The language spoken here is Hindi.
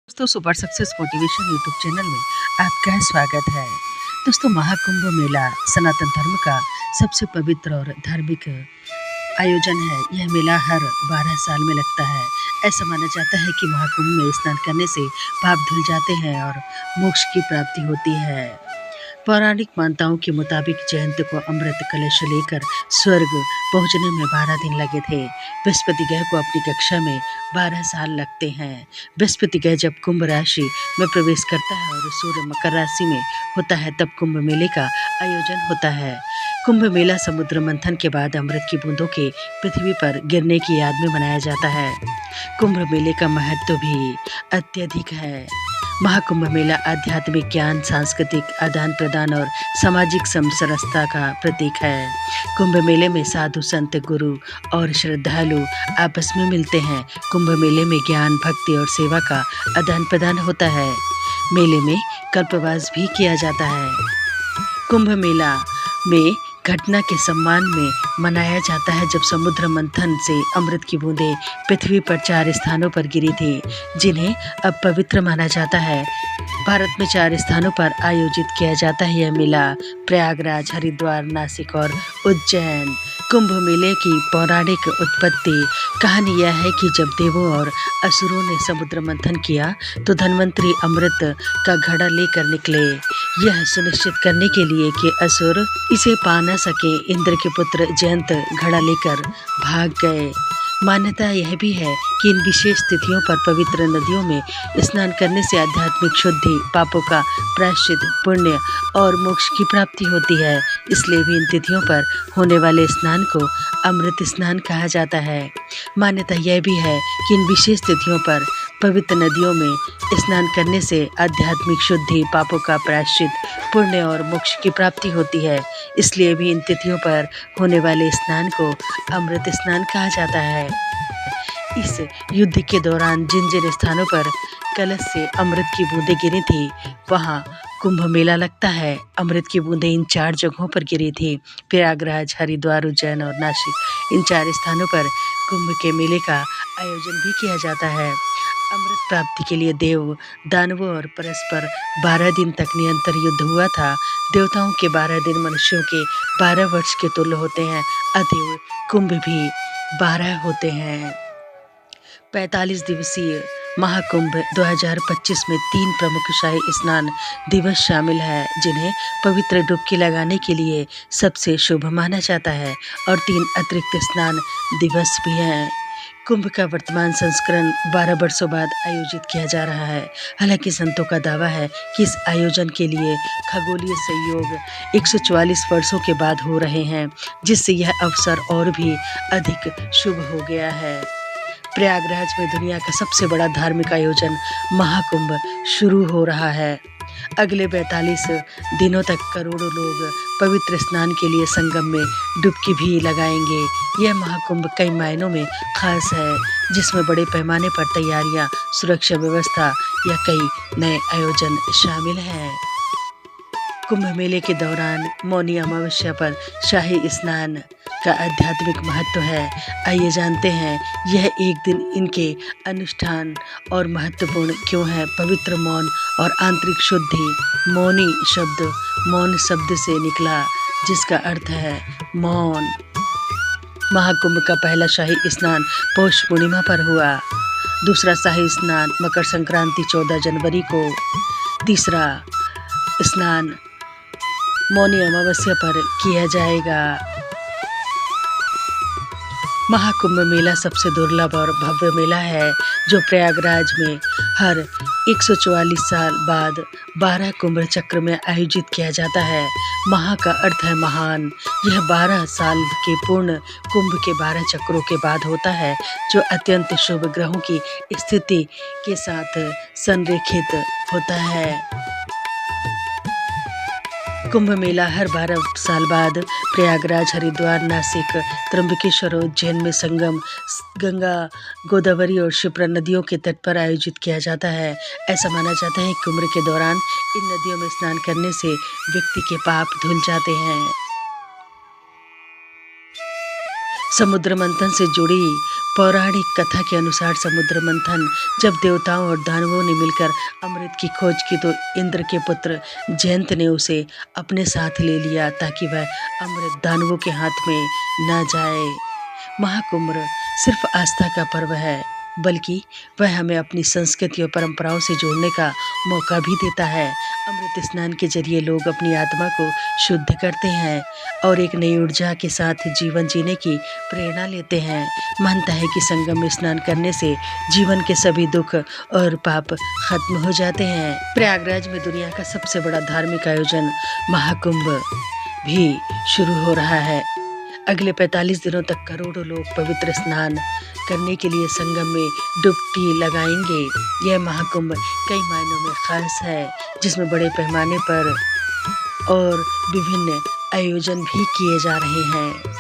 दोस्तों, super success motivation YouTube channel में आपका स्वागत है। दोस्तों, महाकुंभ मेला सनातन धर्म का सबसे पवित्र और धार्मिक आयोजन है। यह मेला हर 12 साल में लगता है। ऐसा माना जाता है कि महाकुंभ में स्नान करने से पाप धुल जाते हैं और मोक्ष की प्राप्ति होती है। पौराणिक मान्यताओं के मुताबिक जयंत को अमृत कलश लेकर स्वर्ग पहुंचने में 12 दिन लगे थे। बृहस्पति ग्रह को अपनी कक्षा में 12 साल लगते हैं। बृहस्पति ग्रह जब कुंभ राशि में प्रवेश करता है और सूर्य मकर राशि में होता है, तब कुंभ मेले का आयोजन होता है। कुंभ मेला समुद्र मंथन के बाद अमृत की बूंदों के पृथ्वी पर गिरने की याद में मनाया जाता है। कुंभ मेले का महत्व भी अत्यधिक है। महाकुंभ मेला आध्यात्मिक ज्ञान, सांस्कृतिक आदान प्रदान और सामाजिक समरसता का प्रतीक है। कुंभ मेले में साधु, संत, गुरु और श्रद्धालु आपस में मिलते हैं। कुंभ मेले में ज्ञान, भक्ति और सेवा का आदान प्रदान होता है। मेले में कल्पवास भी किया जाता है। कुंभ मेला में घटना के सम्मान में मनाया जाता है जब समुद्र मंथन से अमृत की बूंदें पृथ्वी पर 4 स्थानों पर गिरी थी, जिन्हें अब पवित्र माना जाता है। भारत में 4 स्थानों पर आयोजित किया जाता है यह मेला: प्रयागराज, हरिद्वार, नासिक और उज्जैन। कुंभ मेले की पौराणिक उत्पत्ति कहानी यह है कि जब देवों और असुरों ने समुद्र मंथन किया तो धन्वंतरी अमृत का घड़ा लेकर निकले। यह सुनिश्चित करने के लिए कि असुर इसे पा न सके, इंद्र के पुत्र जयंत घड़ा लेकर भाग गए। मान्यता यह भी है कि इन विशेष तिथियों पर पवित्र नदियों में स्नान करने से आध्यात्मिक शुद्धि, पापों का प्रायश्चित, पुण्य और मोक्ष की प्राप्ति होती है। इसलिए भी इन तिथियों पर होने वाले स्नान को अमृत स्नान कहा जाता है। मान्यता यह भी है कि इन विशेष तिथियों पर पवित्र नदियों में स्नान करने से आध्यात्मिक शुद्धि, पापों का प्रायश्चित, पुण्य और मोक्ष की प्राप्ति होती है। इसलिए भी इन तिथियों पर होने वाले स्नान को अमृत स्नान कहा जाता है। इस युद्ध के दौरान जिन जिन स्थानों पर कलश से अमृत की बूंदें गिरी थी, वहाँ कुंभ मेला लगता है। अमृत की बूंदें इन 4 जगहों पर गिरी थी: प्रयागराज, हरिद्वार, उज्जैन और नासिक। इन 4 स्थानों पर कुंभ के मेले का आयोजन भी किया जाता है। अमृत प्राप्ति के लिए देव, दानवों और परस्पर 12 दिन तक निरंतर युद्ध हुआ था। देवताओं के 12 दिन मनुष्यों के 12 वर्ष के तुल्य होते हैं, अतएव कुंभ भी 12 होते हैं। 45 दिवसीय महाकुंभ 2025 में 3 प्रमुख शाही स्नान दिवस शामिल है, जिन्हें पवित्र डुबकी लगाने के लिए सबसे शुभ माना जाता है, और 3 अतिरिक्त स्नान दिवस भी हैं। कुंभ का वर्तमान संस्करण 12 वर्षों बाद आयोजित किया जा रहा है। हालांकि संतों का दावा है कि इस आयोजन के लिए खगोलीय संयोग 144 वर्षों के बाद हो रहे हैं, जिससे यह अवसर और भी अधिक शुभ हो गया है। प्रयागराज में दुनिया का सबसे बड़ा धार्मिक आयोजन महाकुंभ शुरू हो रहा है। अगले 42 दिनों तक करोड़ों लोग पवित्र स्नान के लिए संगम में डुबकी भी लगाएंगे। यह महाकुंभ कई मायनों में खास है, जिसमें बड़े पैमाने पर तैयारियां, सुरक्षा व्यवस्था या कई नए आयोजन शामिल हैं। कुंभ मेले के दौरान मौनी अमावस्या पर शाही स्नान का आध्यात्मिक महत्व है। आइए जानते हैं यह एक दिन इनके अनुष्ठान और महत्वपूर्ण क्यों है। पवित्र मौन और आंतरिक शुद्धि। मौनी शब्द मौन शब्द से निकला, जिसका अर्थ है मौन। महाकुंभ का पहला शाही स्नान पौष पूर्णिमा पर हुआ। दूसरा शाही स्नान मकर संक्रांति 14 जनवरी को। तीसरा स्नान मौनी अमावस्या पर किया जाएगा। महाकुंभ मेला सबसे दुर्लभ और भव्य मेला है, जो प्रयागराज में हर 144 साल बाद 12 कुंभ चक्र में आयोजित किया जाता है। महा का अर्थ है महान। यह 12 साल के पूर्ण कुंभ के 12 चक्रों के बाद होता है, जो अत्यंत शुभ ग्रहों की स्थिति के साथ संरेखित होता है। कुंभ मेला हर 12 साल बाद प्रयागराज, हरिद्वार, नासिक, त्र्यंबकेश्वर और उज्जैन में संगम गंगा, गोदावरी और क्षिप्रा नदियों के तट पर आयोजित किया जाता है। ऐसा माना जाता है कि कुंभ के दौरान इन नदियों में स्नान करने से व्यक्ति के पाप धुल जाते हैं। समुद्र मंथन से जुड़ी पौराणिक कथा के अनुसार समुद्र मंथन जब देवताओं और दानवों ने मिलकर अमृत की खोज की तो इंद्र के पुत्र जयंत ने उसे अपने साथ ले लिया ताकि वह अमृत दानवों के हाथ में न जाए। महाकुंभ सिर्फ आस्था का पर्व है, बल्कि वह हमें अपनी संस्कृति और परंपराओं से जोड़ने का मौका भी देता है। अमृत स्नान के जरिए लोग अपनी आत्मा को शुद्ध करते हैं और एक नई ऊर्जा के साथ जीवन जीने की प्रेरणा लेते हैं। मानता है कि संगम में स्नान करने से जीवन के सभी दुख और पाप खत्म हो जाते हैं। प्रयागराज में दुनिया का सबसे बड़ा धार्मिक आयोजन महाकुंभ भी शुरू हो रहा है। अगले 45 दिनों तक करोड़ों लोग पवित्र स्नान करने के लिए संगम में डुबकी लगाएंगे। यह महाकुंभ कई मायनों में खास है, जिसमें बड़े पैमाने पर और विभिन्न आयोजन भी किए जा रहे हैं।